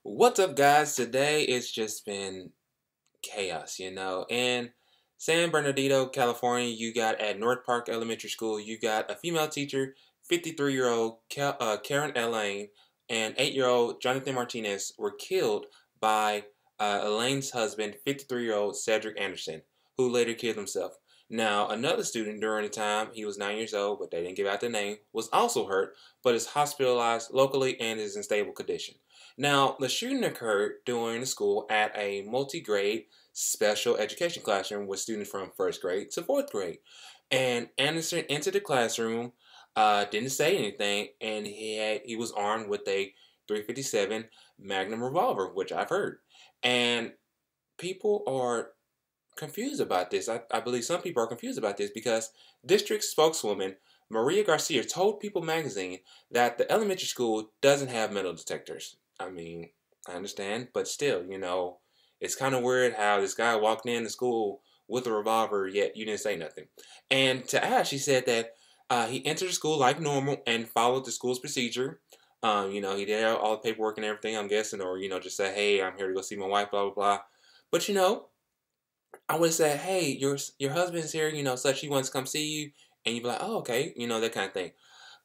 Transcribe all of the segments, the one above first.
What's up, guys? Today it's just been chaos, In San Bernardino, California, you got at North Park Elementary School, you got a female teacher, 53-year-old Karen Elaine, and 8-year-old Jonathan Martinez were killed by Elaine's husband, 53-year-old Cedric Anderson, who later killed himself. Now, another student during the time, he was 9 years old, but they didn't give out the name, was also hurt, but is hospitalized locally and is in stable condition. Now, the shooting occurred during the school at a multi-grade special education classroom with students from 1st grade to 4th grade. And Anderson entered the classroom, didn't say anything, and he was armed with a .357 Magnum revolver, which I've heard. And people are confused about this. I believe some people are confused about this because district spokeswoman Maria Garcia told People magazine that the elementary school doesn't have metal detectors. I mean, I understand, but still, it's kind of weird how this guy walked into school with a revolver, yet you didn't say nothing. And to add, she said that he entered the school like normal and followed the school's procedure. He did all the paperwork and everything, I'm guessing, or, just say, hey, I'm here to go see my wife, blah, blah, blah. But, I would say, hey, your husband's here, such he wants to come see you, and you'd be like, oh, okay, that kind of thing.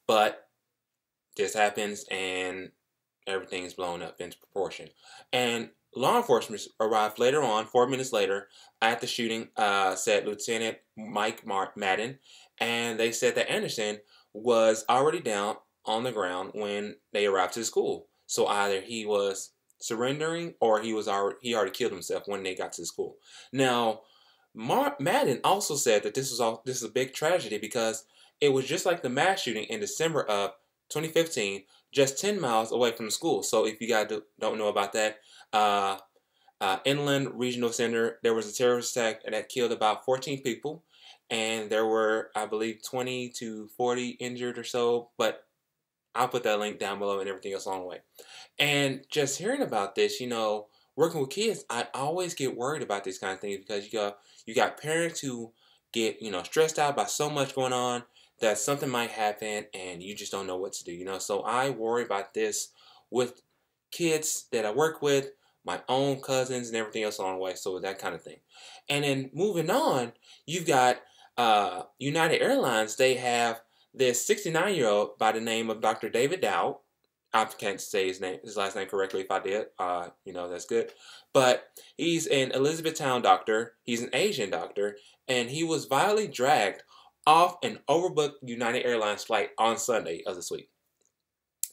But this happens, and everything is blown up into proportion. And law enforcement arrived later on, 4 minutes later, at the shooting, said Lieutenant Mike Madden, and they said that Anderson was already down on the ground when they arrived to the school. So either he was surrendering or he already killed himself when they got to the school. Now, Madden also said that this is a big tragedy because it was just like the mass shooting in December of 2015, just 10 miles away from the school. So if you guys don't know about that, Inland Regional Center, there was a terrorist attack that killed about 14 people, and there were, I believe, 20 to 40 injured or so, but I'll put that link down below and everything else along the way. And just hearing about this, working with kids, I always get worried about these kind of things because you got parents who get, stressed out by so much going on that something might happen and you just don't know what to do, So I worry about this with kids that I work with, my own cousins and everything else along the way, so that kind of thing. And then moving on, you've got United Airlines. They have this 69-year-old by the name of Dr. David Dao. I can't say his last name correctly. If I did, that's good. But he's an Elizabethtown doctor. He's an Asian doctor, and he was violently dragged off an overbooked United Airlines flight on Sunday of this week.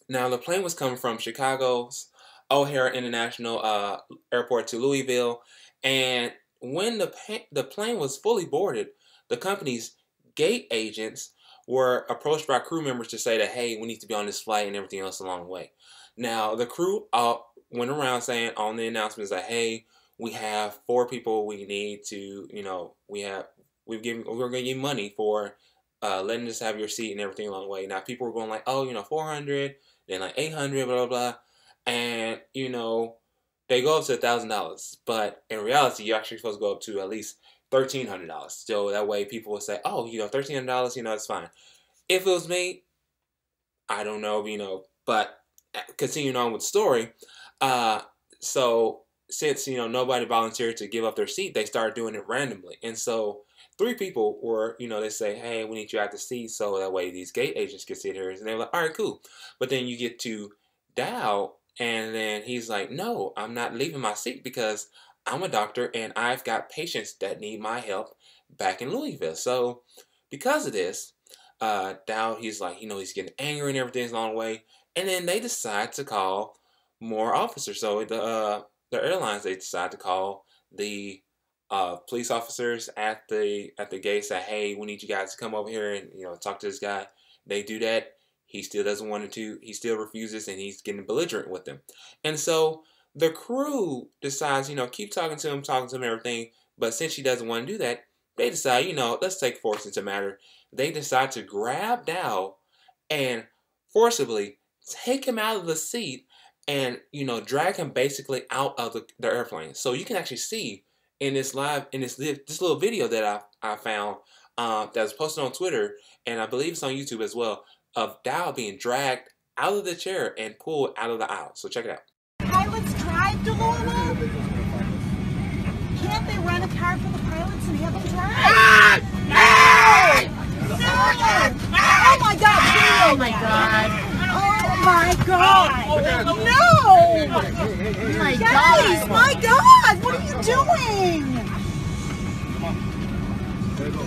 Now, the plane was coming from Chicago's O'Hare International Airport to Louisville, and when the plane was fully boarded, the company's gate agents were approached by crew members to say that, hey, we need to be on this flight and everything else along the way. Now, the crew went around saying on the announcements that, hey, we have 4 people we need to, we're going to give you money for letting us have your seat and everything along the way. Now, people were going like, 400, then like 800, blah, blah, blah. And, they go up to $1,000. But in reality, you're actually supposed to go up to at least $1,300. So that way people will say, oh, $1,300, it's fine. If it was me, I don't know, but continuing on with the story, so since, nobody volunteered to give up their seat, they started doing it randomly. And so 3 people were, they say, hey, we need you at the seat so that way these gate agents can sit here. And they're like, all right, cool. But then you get to Dow, and then he's like, no, I'm not leaving my seat because I'm a doctor and I've got patients that need my help back in Louisville. So because of this, Dow, he's like, he's getting angry and everything's along the way. And then they decide to call more officers. So the airlines, they decide to call the police officers at the gate, say, hey, we need you guys to come over here and, talk to this guy. They do that. He still doesn't want to. He still refuses, and he's getting belligerent with them. And so the crew decides, keep talking to him, everything. But since she doesn't want to do that, they decide, let's take force into matter. They decide to grab Dow and forcibly take him out of the seat and, drag him basically out of the airplane. So you can actually see in this little video that I found that was posted on Twitter, and I believe it's on YouTube as well, of Dow being dragged out of the chair and pulled out of the aisle. So check it out. Pilots Can't they rent a car for the pilots and have them drive? No! No! Oh my God! Oh my God! Oh my God! No! My guys! My God! What are you doing?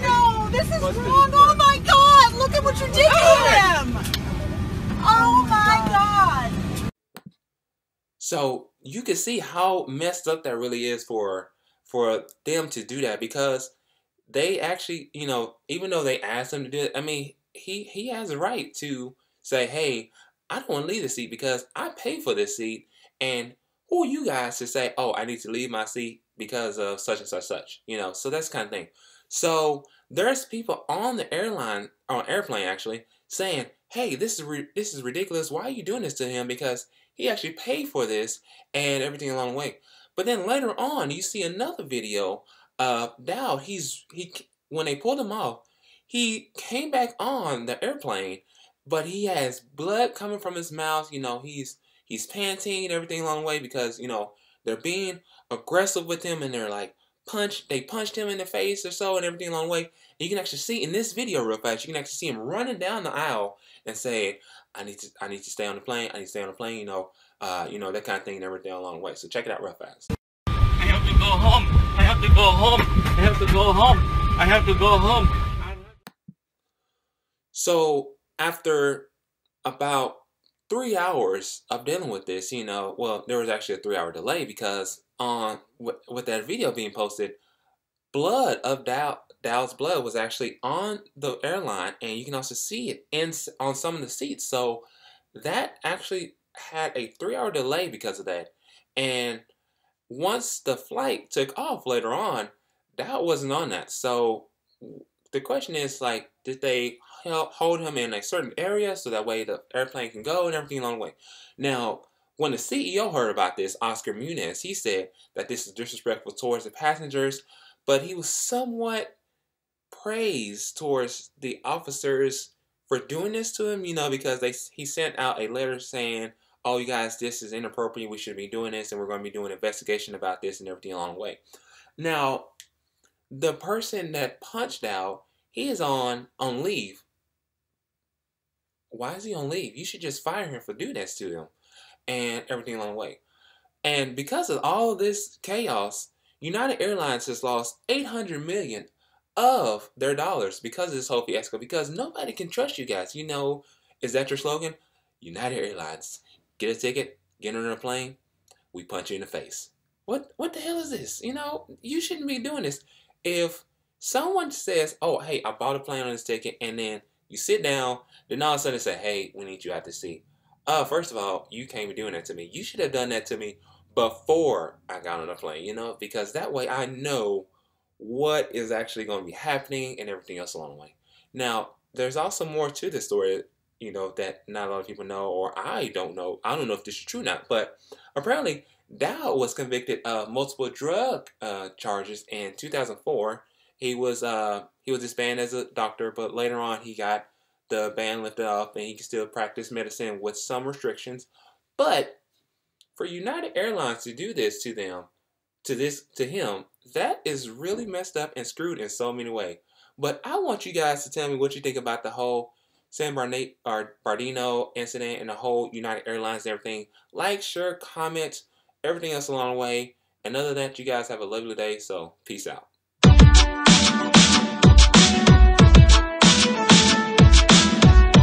No! This is wrong! Oh my God! Look at what you're digging him! Oh my God! So you can see how messed up that really is for them to do that, because they actually, you know, even though they asked him to do it, I mean, he has a right to say, hey, I don't want to leave the seat because I paid for this seat, and who are you guys to say, oh, I need to leave my seat because of such and such, you know? So that's the kind of thing. So there's people on the airplane actually saying, hey, this is ridiculous. Why are you doing this to him? Because he actually paid for this and everything along the way. But then later on, you see another video of Dao. When they pulled him off, he came back on the airplane, but he has blood coming from his mouth. You know, he's panting and everything along the way because, you know, they're being aggressive with him, and they're like they punched him in the face or so and everything along the way. And you can actually see in this video real fast, you can actually see him running down the aisle and saying, I need to stay on the plane. I need to stay on the plane. You know, that kind of thing and everything along the way. So check it out real fast. I have to go home. I have to go home. I have to go home. I have to go home. So after about 3 hours of dealing with this, you know, well, there was actually a 3-hour delay because with that video being posted, blood of Dao's blood was actually on the airline, and you can also see it on some of the seats. So that actually had a 3-hour delay because of that. And once the flight took off later on, Dao wasn't on that. So the question is, like, did they hold him in a certain area so that way the airplane can go and everything along the way? Now, when the CEO heard about this, Oscar Muniz, he said that this is disrespectful towards the passengers, but he was somewhat praised towards the officers for doing this to him, you know, because he sent out a letter saying, oh, you guys, this is inappropriate, we shouldn't be doing this, and we're going to be doing an investigation about this and everything along the way. Now, the person that punched out, he is on leave. Why is he on leave? You should just fire him for doing this to him and everything along the way. And because of all this chaos, United Airlines has lost $800 million of their dollars because of this whole fiasco, because nobody can trust you guys. You know, is that your slogan? United Airlines. Get a ticket, get on a plane, we punch you in the face. What the hell is this? You know, you shouldn't be doing this. If someone says, oh, hey, I bought a plane on this ticket, and then you sit down, then all of a sudden say, hey, we need you out to sea. First of all, you can't be doing that to me. You should have done that to me before I got on the plane, you know, because that way I know what is actually going to be happening and everything else along the way. Now, there's also more to this story, you know, that not a lot of people know, or I don't know. I don't know if this is true or not, but apparently Dao was convicted of multiple drug charges in 2004. He was disbanded as a doctor, but later on he got the ban lifted off, and he can still practice medicine with some restrictions. But for United Airlines to do this to them, to him, that is really messed up and screwed in so many ways. But I want you guys to tell me what you think about the whole San Bernardino incident and the whole United Airlines and everything. Like, share, comment, everything else along the way. And other than that, you guys have a lovely day. So, peace out.